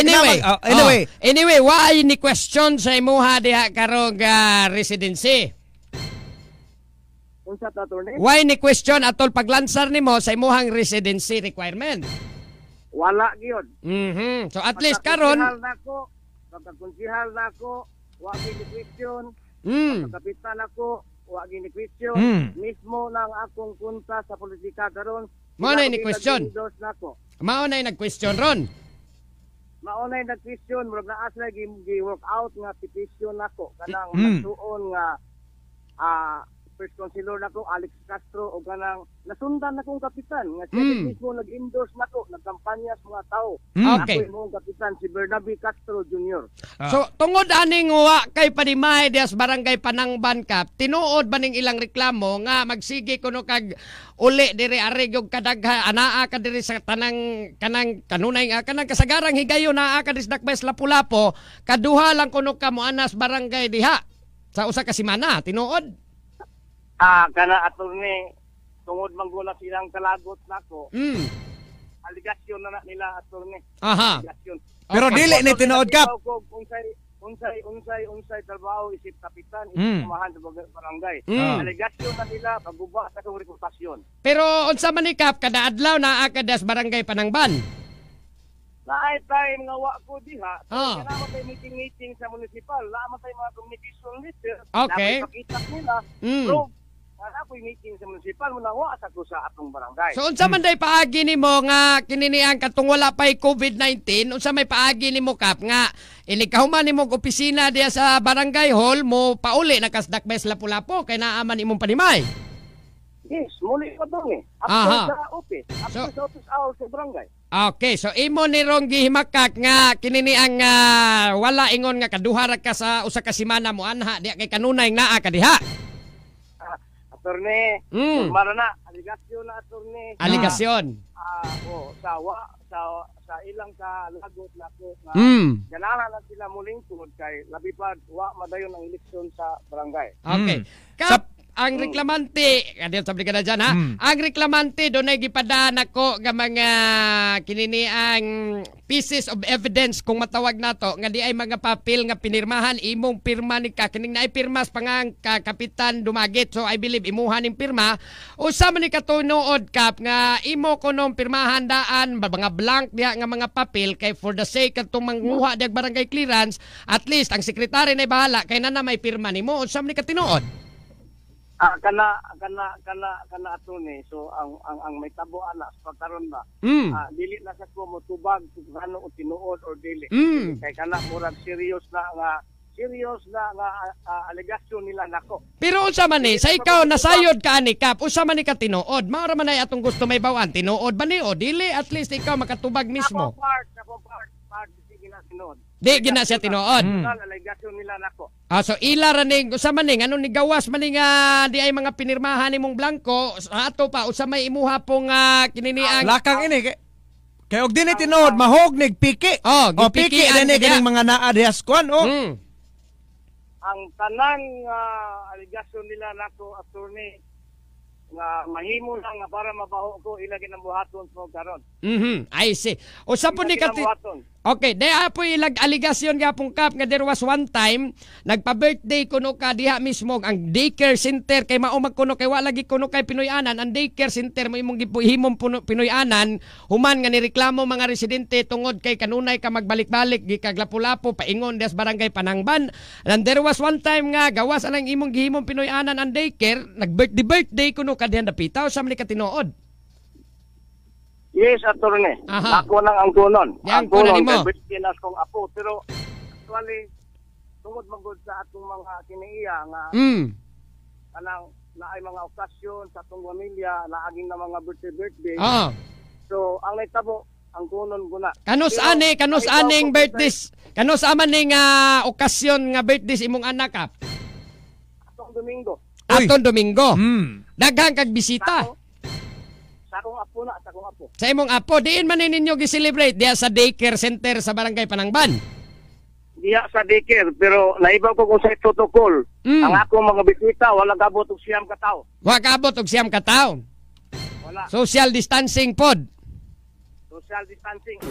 Anyway, why ni question sa imuha diha karong residency? Unsa ta attorney? Why ni question atol paglansar nimo sa imuhang residency requirement? Wala gyud. So at least karon pagkakonsihal nako, wa gyud ni question. Kapitan ako, wa gyud ni question. Mismo nang akong punta sa politika karon. Mao na ni question. Mao na nag-question ron. Mao na nag-question, murag naa sila gi-work out nga petition nako kanang masuon nga first councilor nako Alex Castro o kanang nasundan nakong kapitan nga siya mismo nag-endorse nako nagkampanya sa mga tao. Okay. Ako imong kapitan si Bernabe Castro Jr. So tungod aning wa kay panimay dias barangay Panangban kap, tinuod ba ning ilang reklamo nga magsige kuno kag uli diri ari og kadagha anaa ka diri sa kanang kanunay nga kanang kasagarang higayon naa ka dis dakbay Lapu-Lapu kaduha lang kuno ka moanas barangay diha sa usa ka semana tinuod. Kana attorney tungod manggula silang kalagot nako. Aligasyon na nila attorney. Aha. Aligasyon. Pero dili ni tinuod kap. Unsay trabaho isip kapitan isip kumahan sa barangay. Aligasyon na nila pagguba sa kong reputasyon. Pero unsa man ni kap kada adlaw naa ka das barangay Panangban? Laay time nga wa ko diha. Kaya naman tayo meeting sa municipal. Laman tayo mga communication leader. Okay. Napakita nila. Bro, ako'y meeting sa municipal mo na wa sa ko sa atong barangay. So unsa man day paagi nimo nga kininiang katong wala pay COVID-19, unsa may paagi nimo kap nga inikahuman nimo og opisina diya sa barangay hall mo pauli nakasdakbay sa Lapu-Lapu kay naaman imong panimay. Yes, muli pa dong eh. After sa office. After sa office hours sa barangay. Okay, so imo ni rong gihimakak nga kininiang wala ingon nga kaduha ra ka sa usa ka semana mo anha diya kay kanunay naa ka diha. Attorney, marana aligasyon na attorney. Aligasyon. Sa ilang kalagot nako nga ganahan na sila mulingkod kay labi pa wa madayon ang eleksyon sa barangay. Okay. Kap ang reklamante, kadto sa brigada dyan ha. Ang reklamante doon ay gipadaan ako nga mga kininiang pieces of evidence kung matawag nato nga di ay mga papel nga pinirmahan imong pirma ni ka kining naay pirmas pangang kapitan dumagit. So I believe imuhan ning pirma usa man ni katunood kap nga imo kunom pirmahan daan mga blank diha nga mga papel kay for the sake atong manguha diag barangay clearance at least ang sekretary na bahala kay na may pirma nimo usa man ni katinuod. Kana attorney so ang may tabo ana sa pagkaron ba dili na sa ko mo tubag kung ano o tinuod or dili kay kana murag serious na allegation nila nako. Pero unsa man ni sa ikaw nasayod ka ani kap usa man ni ka tinuod mao ra man ay atong gusto may bawan tinuod ba ni o dili at least ikaw makatubag mismo. Ako part gina tinuod. Di gina siya tinuod. Allegation nila nako. So ila ra ning usa man ning ano ni gawas man ning di ay mga pinirmahan nimong blanco sa ato pa usa may imuha pong kininiang lakang ini kay og dinhi tinuod mahog nig piki. Piki dinhi kining mga naa dihas kuan Ang tanan allegation nila nako attorney nga mahimo lang nga para mabaho ko ila ginabuhaton sa karon. I see. Usa po ni Okay, daya po ilag aligasyon nga pong kap nga there was one time nagpa-birthday kuno ka diha mismo ang daycare center kay mao magkuno kay wala gi kuno kay Pinoy-anan ang daycare center mo imong gihimom Pinoy-anan human nga nireklamo mga residente tungod kay kanunay ka magbalik-balik gi kag Lapu-Lapu paingon des barangay Panangban. And there was one time nga gawas anang imong gihimom Pinoy-anan ang daycare nag-birthday kuno ka diha dapitaw sa man ni katinuod. Yes, attorney. Ako lang ang tunon. Ang tunon mo. Bistinas kong apo. Pero, actually, tungod magod sa atong mga kiniiya nga kanang naay mga okasyon sa atong pamilya, naaging na mga birthday. So ang naitabo ang kunon guna. Kanus aning birthdays. Kanus aman ning okasyon nga birthdays imong anak kap. Atong Domingo. Aton Domingo. Daghang kag bisita. Sa akong apo na, sa akong apo. Sa imong apo, diin man ninyo gi-celebrate diya sa daycare center sa Barangay Panangban. Diya sa daycare, pero naibaw ko kung sa protocol. Ang akong mga bisita, wala gabot og siyam ka tawo. Wa kaabot og siyam ka tawo. Wala. Social distancing pod. Social distancing.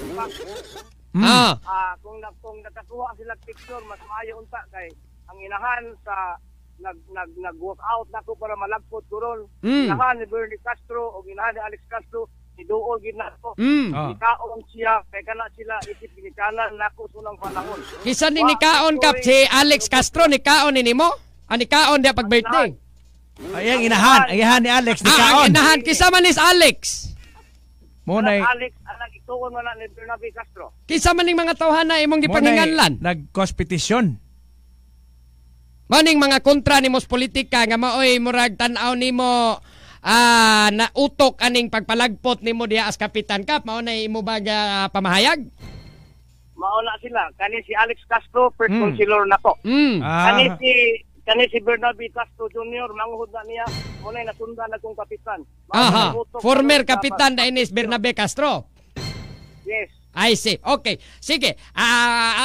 Kung nakakuha sila picture, mas maayo unta kay ang inahan sa nag-walk out nako para malagpot kuron. Inahan ni Bernie Castro o inahan ni Alex Castro iduol gid nako. Ikaon siya kay kana sila isip ginikanan nako sunang panahon. Kisa ning nikaon kap si Alex Castro nikaon nimo? Nikaon dia pag birthday. Ay ang inahan ni Alex nikaon. Ang inahan kisa man is Alex. Mo nay Alex anak ituon man ni Bernie Castro. Kisa man ning mga tawhana imong gipanginganlan. Nagkospitisyon. Maning mga kontra nimos politika nga maoy murag tan-aw nimo na utok aning pagpalagpot nimo diha as kapitan kap mao na imo baga pamahayag. Mao na sila kani si Alex Castro first councilor nako. Kani si Bernabe Castro Jr. manguhod na niya mo na nasundan akong kapitan. Former kapitan Ines Bernabe Castro. Yes. I see. Okay. Sige.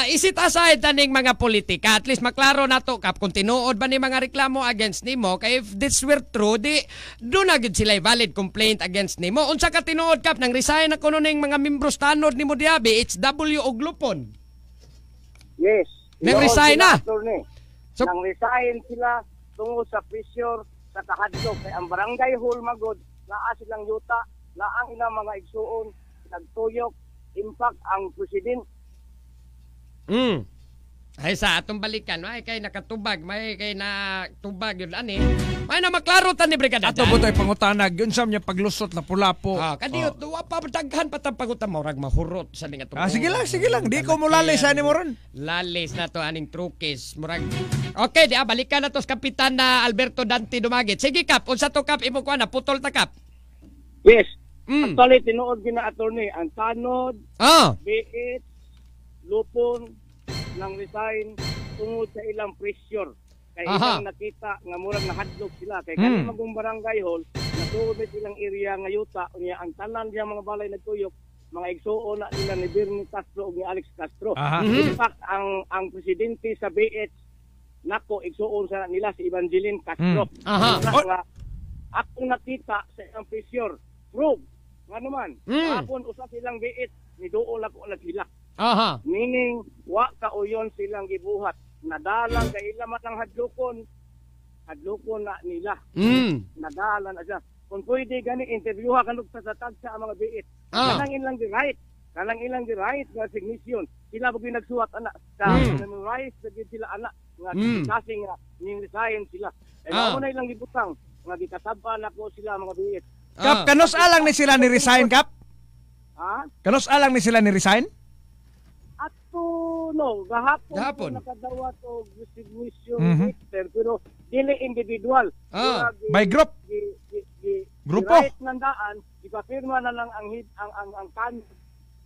Isit aside taning mga politika. At least maklaro na to kap kung tinuod ba ni mga reklamo against nimo. Kay if this were true, di doon na gid sila valid complaint against nimo. Unsa ka tinuod kap nang resign na kuno ning mga membros tanod nimo diabi, HW og Lupon. Yes. Nang resign na. So, nang resign sila tungod sa pressure sa kahadlok kay ang barangay hall magod naa silang yuta, laang ilang mga igsuon nagtuyok impact ang president. Ay sa atong balikan, may kay nakatubag, may kay natubag yun ani. May na maklaro tan ni Brigada. Ato butoy pangutanag yun sa niya paglusot lapu-lapo. Kadiyo tuwa pa daghan pa tang pagutan mo rag mahurot sa ning atong. Sige lang, di ko mo lalis ani mo ron. Lalis na to aning trukis, murag. Okay, di balikan na to sa kapitan na Alberto Dante Dumagit. Sige kap, unsa to kap imo kuan na putol ta kap. Yes. Actually, tinuod gina attorney ang tanod, BH, Lupon, nang resign tungod sa ilang pressure. Kay ilang nakita nga murag nahadlok sila. Kay kani magong barangay hall, natuod silang area nga yuta, unya ang tanan diya mga balay nagtuyok, mga igsuon na nila ni Bernie Castro ug ni Alex Castro. In fact, ang presidente sa BH, nako igsuon sa nila si Evangeline Castro. Akong nakita sa ilang pressure, prove nga naman, hapon usa silang biit, niduol ako na sila. Meaning, wa kauyon silang gibuhat. Nadalang kay ila matang hadlokon na nila. Nadalan na siya. Kung pwede gani, interviewha kanog sa tagsa ang mga biit. Kanang ilang di right nga signisyon. Sila bagay nagsuwat anak. Sa memorize, naging sila anak. Kasi nga, ning-resign sila. Eh, ako na ilang gibutang. Nga gikasaba na ko sila mga biit. Kap, kanos alang ni sila ni resign, Kap? Kanos alang ni sila ni resign? Gahapon. Nakadawa to resignation letter, pero dili individual. By group? Grupo? Right nandaan, ipapirma na lang ang kan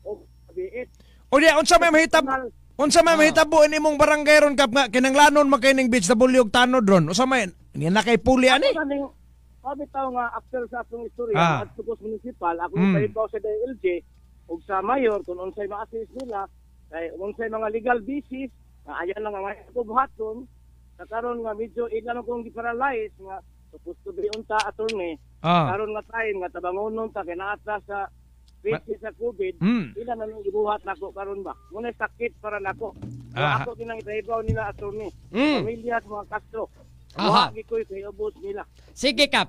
o biit. O di, unsa may mahitabo imong barangay ron, Kap, nga kinanglanon makaining beach na bulyog tanod ron. Unsa may nakay puli ani? Sabi tao nga, after sa atong istorya, at Sugos Municipal, ako nagpahibaw sa DLG, o sa mayor, kung unsay ma-assist nila, kay unsay mga legal basis, ayan lang nga ako buhaton, sa karon nga medyo ilan akong gi-paralyze, nga supposed to be unta attorney, karon nga time, nga tabangonon ta, kinaatra sa basis sa COVID, ilan na nang ibuhat nako karon ba? Muna sakit para nako. Ako kinang ipahibaw nila attorney, pamilya at mga Castro. Sige kap.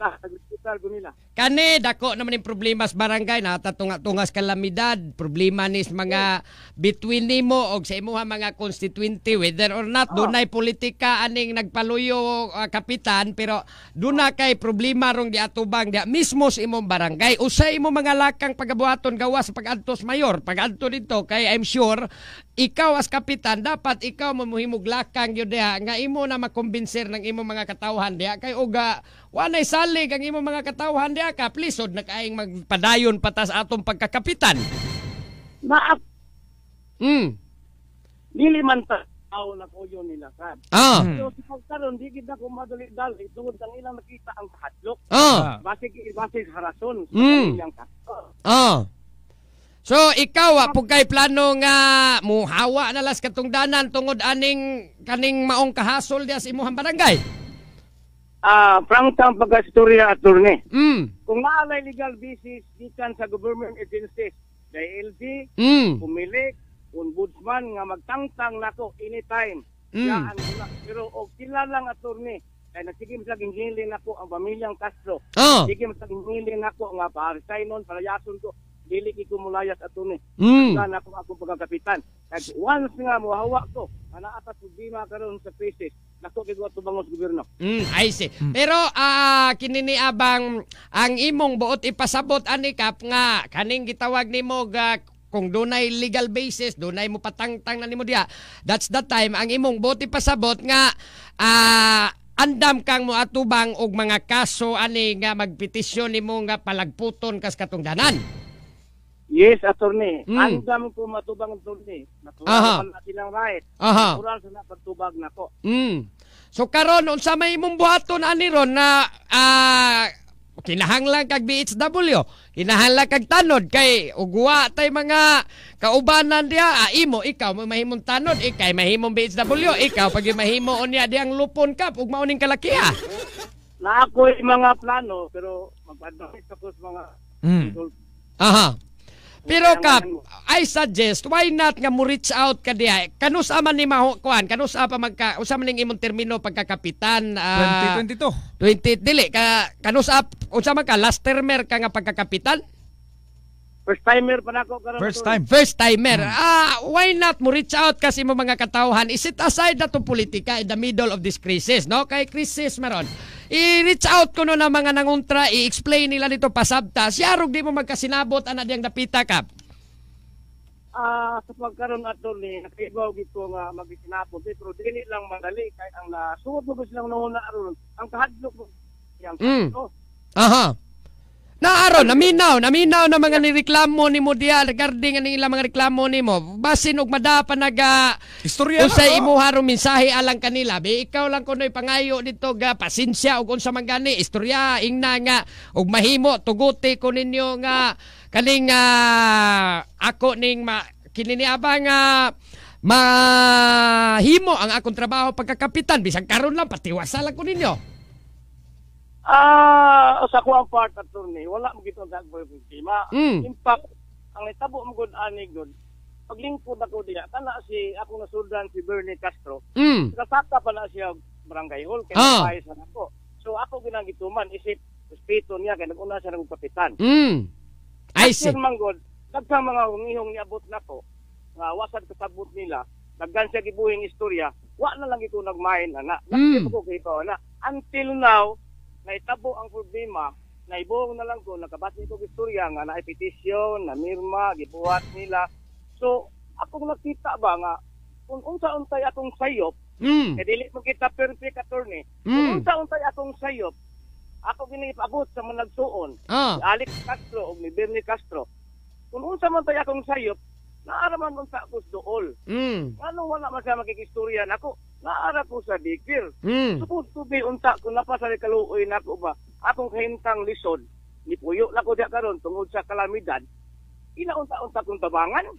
Kani dako naman yung problema sa barangay na tatungas kalamidad, problema nis mga between nimo og sa imuha mga constituente whether or not dunay politika aning nagpaluyo kapitan pero duna kay problema rong diatubang dia mismo sa imong barangay usay imo mga lakang pagabuhaton gawas sa pag-adtos mayor pag-adto dito kay I'm sure ikaw as kapitan dapat ikaw mamuhimog lakang gyud diha nga imo na makumbinser ng imong mga katawhan diha kay uga wanay salig ang imong mga katawhan diha ka plisod na kaayong magpadayon patas atong pagkakapitan. Dili man ta tao na kuyo nila kad. So sa pagkaron di gid ako madali-dali tungod ang ilang nakita ang kahadlok. Base harason sa pamilyang kasto. So ikaw pugkay plano nga muhawa na las katungdanan tungod kaning maong kahasol diha sa imong barangay. Prangtang pagkastorya attorney. Kung naalay legal basis gikan sa government agencies, DILG, pumilik, ombudsman nga magtangtang nako anytime. Pero og kilalang attorney kay nagsigim sa ginhiling nako ang pamilyang Castro. Sigim sa ginhiling nako nga parisaynon palayason ko dili ko mulayas attorney. Kana ako pagkakapitan. Kay once nga mohawa ko ana atas problema karon sa crisis nako gid wato bangos gobyerno. I see. Pero kinini abang ang imong buot ipasabot ani kap nga kaning gitawag nimo kung dunay legal basis, dunay mo patangtang na nimo diha. That's the time ang imong buot ipasabot nga andam kang mo atubang og mga kaso ani nga magpetisyon nimo nga palagputon kas katungdanan. Yes, attorney. Andam ko matubang attorney. Natural na silang right. Natural sa napagtubag nako. So karon unsa may imong buhaton ani ron na kinahanglan kag BHW, kinahanglan kag tanod kay ugwa tay mga kaubanan diha, ikaw mahimong tanod, ikay mahimong BHW, ikaw pag mahimo unya diyang lupon kap ug mauning kalakiha. Na ako'y mga plano pero mag-advise ako sa mga Pero kap, I suggest why not nga mo reach out ka diha. Kanusa man ni kuan, kanusa pa usa man ning imong termino pagkakapitan 2022. Dili kanusa unsa man ka last termer ka nga pagkakapitan? First timer pa nako karon. First timer. Why not mo reach out kasi mo mga katawhan? Isit aside na to politika in the middle of this crisis, no? Kay crisis maron. I-reach out ko no na mga nanguntra, i-explain nila nito pasabta. Siyarog di mo magkasinabot ana diyang dapita kap. Sa pagkaroon attorney, nakaibaw gito nga magisinabot pero dili lang madali kay ang nasuod mo silang nuna aron ang kahadlok mo yang Naaron, naminaw na mga nireklamo nimo diya regarding ani ilang mga reklamo nimo. Basin og madapa istorya usay imuha ro mensahe alang kanila. Ikaw lang kunoy pangayo dito ga pasensya og unsa man gani istorya ingna nga og mahimo tuguti ko ninyo nga kaning ako ning kininiaba nga mahimo ang akong trabaho pagkakapitan bisag karon lang patiwasa lang ko ninyo. Sa kuang part attorney, wala mo gito ang problema. In fact, ang itabo mo gud ani gud. Paglingkod ako diya, kana si ako nasuldan si Bernie Castro. Kasaka pa na siya barangay hall kay paisa nako. So ako ginagituman isip respeto niya kay nag-una siya ng kapitan. I see. Man gud, daghang mga hungihong niabot nako. Nga wasad kasabot nila, daghan siya gibuhing istorya. Wa na lang ito nagmain ana. Nakita ko kay ko ana. Until now, naitabo ang problema, naibong na lang ko, nakabati ko istorya nga na petition, na mirma, gibuhat nila. So, akong nakita ba nga, kung unsa-untay akong sayop, kaya dili mo kita perfect attorney, kung unsa-untay akong sayop, ako ginipabot sa mga nagsuon, si Alex Castro o ni Bernie Castro. Kung unsa-untay akong sayop, naaraman unsa ako sa dool. Anong wala man siya makikistorya nako? Naara ko sa dikir. Supposed to be unta kung napasari kaluoy nako ba? Akong kahintang lisod, ni puyo nako diya karon tungod sa kalamidad. Ila unta-unta kong tabangan.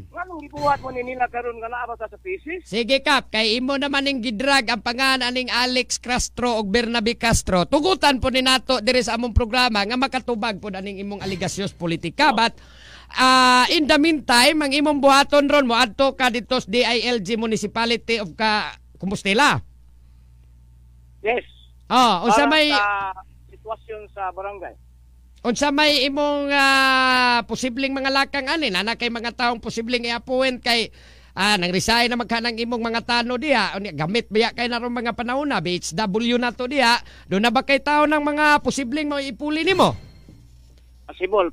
Nganong gibuhat mo ni nila karon nga naa sa thesis? Sige kap, kay imo naman ning gidrag ang pangalan ning Alex Castro o Bernabe Castro. Tugutan po ni nato diri sa among programa nga makatubag po aning imong aligasyos politika. But in the meantime, ang imong buhaton ron mo adto ka dito sa DILG Municipality of Compostela. Yes. Unsa may sitwasyon sa barangay? Unsa may imong posibleng mga lakang ani na kay mga taong posibleng i-appoint kay nang-resign na magkanang imong mga tano diha. Gamit biya kay naron mga panahon na BHW na to diha. Do na ba kay tao ng mga posibleng mo ipuli nimo? Possible.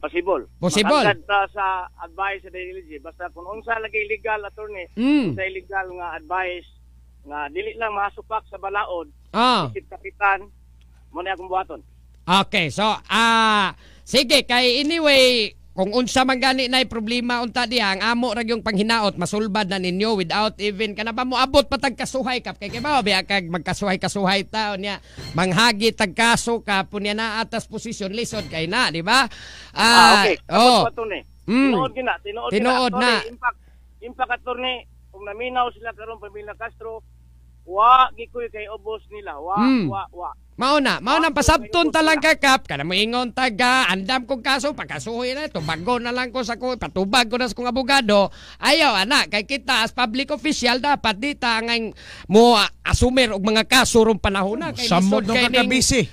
Magagad sa advice sa DILG. Basta kung unsa lagi legal attorney, sa illegal nga advice nga dili lang masupak sa balaod. Isip kapitan mo na akong buhaton. Okay, so sige kay anyway kung unsa man gani nay problema unta diha ang amo ra yung panghinaot masulbad na ninyo without even kana ba mo abot patag kasuhay kap kay ba biya kag magkasuhay ta niya manghagi tag kaso ka punya na atas posisyon lisod kay na di ba? Okay. Tinuod na. Impact attorney kung naminaw sila karon pamilya Castro wa gikoy kay obos nila wa. Mao na pasabton talang kakap kana mo ingon taga andam kong kaso pagkasuhoy na ito bago na lang ko sa ko patubag ko na sa kong abogado ayaw ana kay kita as public official dapat dita ang mo asumer og mga kaso ron panahon na kay samot no kakabisi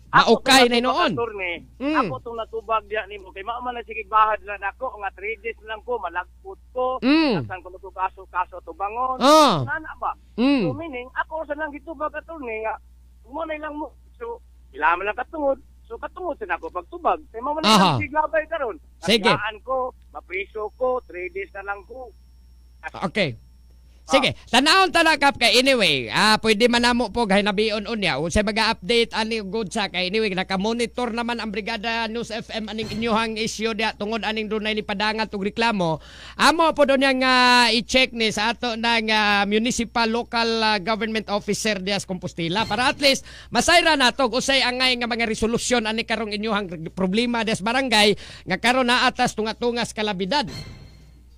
maukay na noon. Ako itong natubag diya ni mo. Kay maaman na sige bahad lang ako. Nga 3 days lang ko. Malagpot ko. Saan ko nagkaso tubangon. Nana ba? So meaning, ako sa nang gitubag attorney nga. Umunay lang mo. So, ilaman lang katungod. So katungod sa ako pagtubag. Kay maaman na sige gabay karon. Sige. Nagaan ko. Mapriso ko. 3 days na lang ko. Okay. Sige, tanawon talakap kay anyway, pwede man namo po gay nabion unya. Unsay maga-update ani good sa kay anyway naka-monitor naman ang Brigada News FM aning inyohang issue dia tungod aning dunay ni padangat og reklamo. Amo po don yang i-check ni sa ato ng municipal local government officer dia sa Compostela para at least masayra nato usay angay nga mga resolusyon ani karong inyohang problema des barangay nga karon na atas tunga-tungas kalabidad.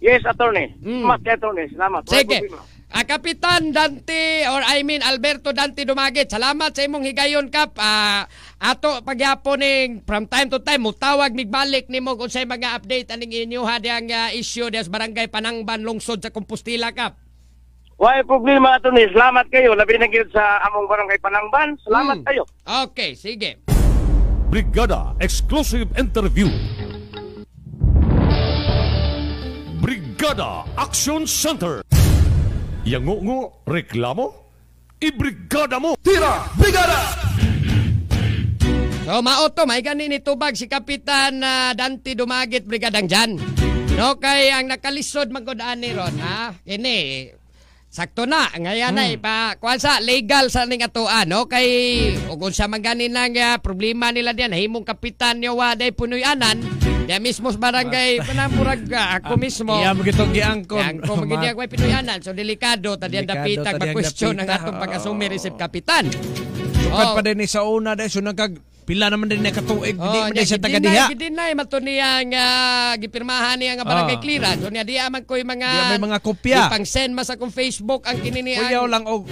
Yes, attorney. Salamat. Sige. Kapitan Dante or I mean Alberto Dante Dumaguet, salamat sa imong higayon kap. Ato pagyapon ning from time to time mutawag migbalik nimo kung say mga update aning inyo hadang issue des barangay Panangban lungsod sa Compostela kap. Why problema attorney. Salamat kayo labi na gyud sa among barangay Panangban. Salamat kayo. Okay, sige. Brigada Exclusive Interview. Brigada Action Center. Yango reklamo? Ibrigada mo. Tira Brigada. So maoto may ganin itubag si Kapitan Dante Dumaguet Brigadang Jan. No kay ang nakalisod magod-ani ron kini sakto na ngayon na kuan sa legal sa ning atoan no kay ug unsa man ganin nang problema nila diyan himong kapitan niya wa day punoy-anan. Ya mismo sa barangay panamurag ako mismo. Iya mo gitong giangkon. Yang ko magidi ako pinoyanan so delikado tadiyan dapitag mag-question ang atong pag-assume receive kapitan. Sukad pa din sa una dai so pila naman din na katuig di man siya taga diha. Gidin na mato niya nga gipirmahan niya nga barangay clearance. So niya di man koy mga may mga kopya. Ipang-send mas akong Facebook ang kinini ang kuyaw lang og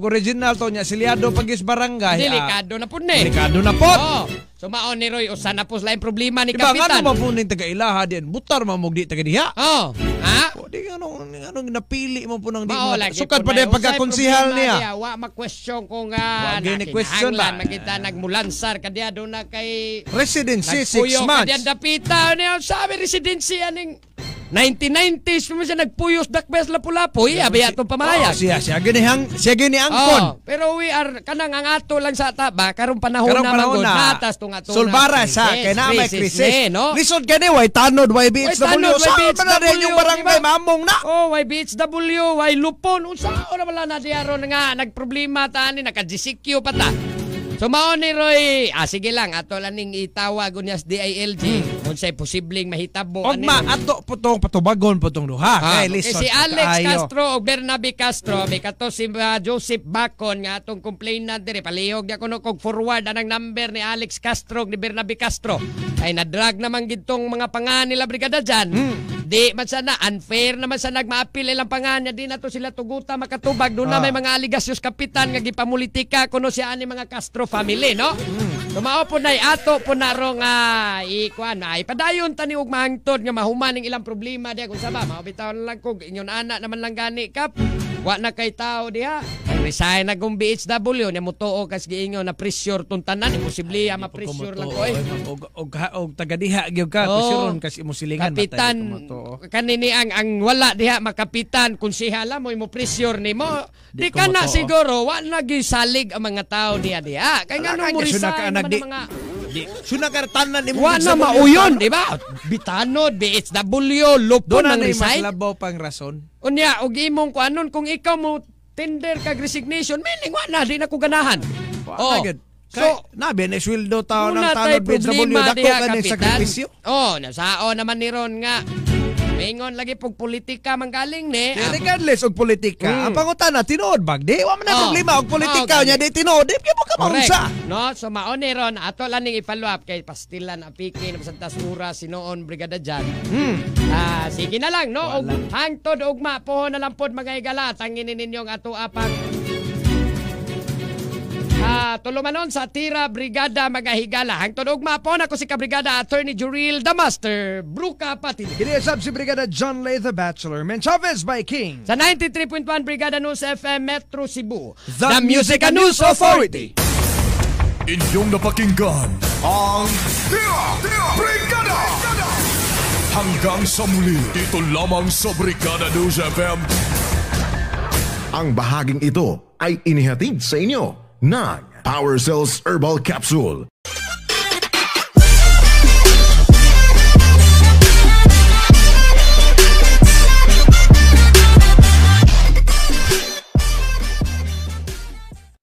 original to nya siliado pagis barangay. Delikado na pud ni. Delikado na pud. So maon ni Roy usa na pos lain problema ni diba, kapitan. Diba nga mapunin taga ilaha din. Butar mamugdi taga diha. Di anong napili mo po ng di mo. Sukad pa din pagkakonsihal niya. Wa ma-question kung question ba. Makita nagmulansar kadiya do na kay residency 6 months. Kadiya dapita niya sabi residency aning 1990s mo siya nagpuyos dakbes lapu-lapu abi atong pamayag. Siya gini angkon. Pero we are kanang ang ato lang sa taba karong panahon na magod natas tong ato. Sulbara sa kay na may krisis. Lisod gani way tanod way BHW sa rin yung barangay mamong na. Way BHW way lupon unsa ora wala na diaron nga nagproblema ta ni naka-GCQ pa ta. So mao ni Roy, sige lang ato lang ning itawag unyas DILG unsay posibleng mahitabo ani. Ato putong patubagon putong duha kay lisod. Si Alex Castro ug Bernabe Castro may kato si Joseph Bacon nga atong complainant dire palihog na kuno kog forward anang number ni Alex Castro ni Bernabe Castro. Ay na-drag naman gitong mga pangan nila brigada dyan. Di man sana unfair naman sa nagma-appeal ilang pangan di na to sila tuguta makatubag doon na may mga aligasyos kapitan nga gipamulitika kuno si ani mga Castro family no. Tumao po nay ato po na ro nga ikuan ay padayon tani og mahangtod nga mahuman ning ilang problema diha kung saba mabitaw lang kog inyon ana naman lang gani kap wa na kay tao diha resign na kung BHW nya mutuo kas giingon na pressure tong tanan imposible ma pressure lang ko og taga diha gyud ka pressure kasi mo silingan kapitan kanini ang wala diha makapitan konsehala mo imo pressure nimo di kana siguro wa na gisalig ang mga tao diha kay ngano mo resign mga Sunagkartanan ni mo. Wala mauyon, di ba? Bitanod, BHW, lupon Doon ng na mas resign. labaw pang rason. Unya, og imong kuanon kung ikaw mo tender kag resignation, meaning wala, di na ko ganahan. Oh. So, nabi na sweldo tao ng Una tanod tay BHW, problema dako diha, ka ng kapitan. sakripisyo. Oh, nasao naman ni Ron nga. Maingon lagi pog politika manggaling ni. Regardless og politika, ang pangutana tinuod bag di wa man na problema og politika nya di tinuod di mo ka maunsa. No, so mao ni Ron ato lang ning i-follow up kay pastilan apiki na Santas Ura sinoon brigada Jan. Sige na lang no, og hangtod ugma pohon na lang pod mga higala tanginin ninyong ato apang tulumanon sa Tira Brigada Magahigala. Hangtod ugma po na ko si Kabrigada Attorney Juril the Master Bruca Patili. Kiniasab si Brigada John Lay the Bachelor, Menchavez by King. Sa 93.1 Brigada News FM Metro Cebu, The Music and News Authority. Inyong napakinggan ang Tira Brigada! Hanggang sa muli, dito lamang sa Brigada News FM. Ang bahaging ito ay inihatid sa inyo ng Power Cells Herbal Capsule.